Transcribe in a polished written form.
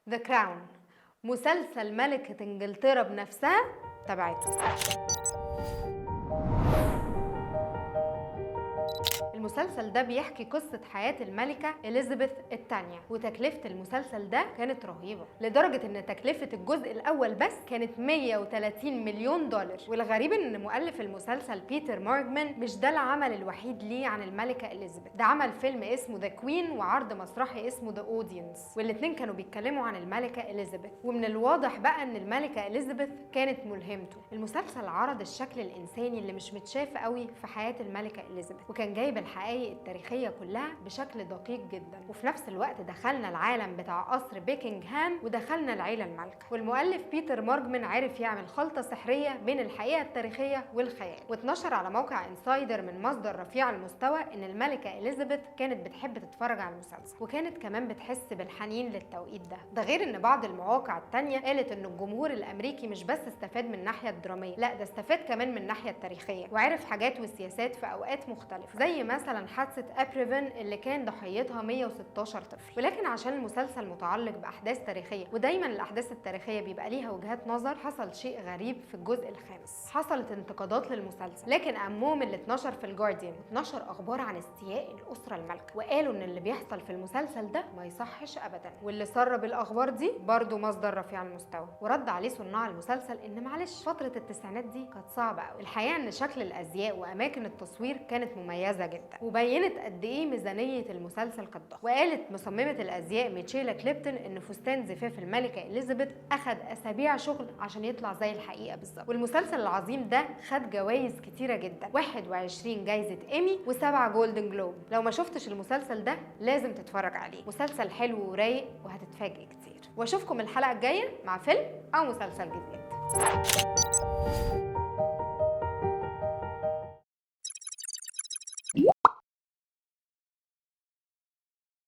ذا كراون، مسلسل ملكة انجلترا بنفسها تبعته. المسلسل ده بيحكي قصة حياة الملكة إليزابيث الثانية، وتكلفة المسلسل ده كانت رهيبة لدرجة إن تكلفة الجزء الأول بس كانت 130 مليون دولار. والغريب إن مؤلف المسلسل بيتر مورغمان مش ده العمل الوحيد ليه عن الملكة إليزابيث، ده عمل فيلم اسمه ذا كوين وعرض مسرحي اسمه ذا أودينس، والاتنين كانوا بيتكلموا عن الملكة إليزابيث. ومن الواضح بقى إن الملكة إليزابيث كانت ملهمته. المسلسل عرض الشكل الإنساني اللي مش متشاف قوي في حياة الملكة إليزابيث، وكان جايب الحقائق التاريخية كلها بشكل دقيق جدا. وفي نفس الوقت دخلنا العالم بتاع قصر بيكنغهام ودخلنا العيلة المالكة. والمؤلف بيتر مورغمان عرف يعمل خلطة سحرية بين الحقيقة التاريخية والخيال. واتنشر على موقع انسايدر من مصدر رفيع المستوى ان الملكة إليزابيث كانت بتحب تتفرج على المسلسل، وكانت كمان بتحس بالحنين للتوقيت ده غير ان بعض المواقع التانية قالت ان الجمهور الامريكي مش بس استفاد من الناحية الدرامية، لا ده استفاد كمان من الناحية التاريخية، وعرف حاجات وسياسات في اوقات مختلفة، زي مثلا حادثة أبريفن اللي كان ضحيتها 116 طفل. ولكن عشان المسلسل متعلق بأحداث تاريخية، ودايما الأحداث التاريخية بيبقى ليها وجهات نظر، حصل شيء غريب في الجزء الخامس. حصلت انتقادات للمسلسل، لكن أهمهم اللي اتنشر في الجارديان، اتنشر أخبار عن استياء الأسرة المالكة، وقالوا إن اللي بيحصل في المسلسل ده ما يصحش أبدا. واللي سرب الأخبار دي برضو مصدر رفيع المستوى، ورد عليه صناع المسلسل إن معلش فترة التسعينات دي كانت صعبة قوي. الحقيقة إن شكل الأزياء وأماكن التصوير كانت مميزة جدا، وبينت قد ايه ميزانيه المسلسل كانت ضخمه. وقالت مصممه الازياء ميتشيلا كليبتون ان فستان زفاف الملكه اليزابيث اخد اسابيع شغل عشان يطلع زي الحقيقه بالظبط. والمسلسل العظيم ده خد جوائز كتيره جدا، 21 جايزه ايمي و7 جولدن جلوب. لو ما شفتش المسلسل ده لازم تتفرج عليه، مسلسل حلو ورايق وهتتفاجئ كتير. واشوفكم الحلقه الجايه مع فيلم او مسلسل جديد.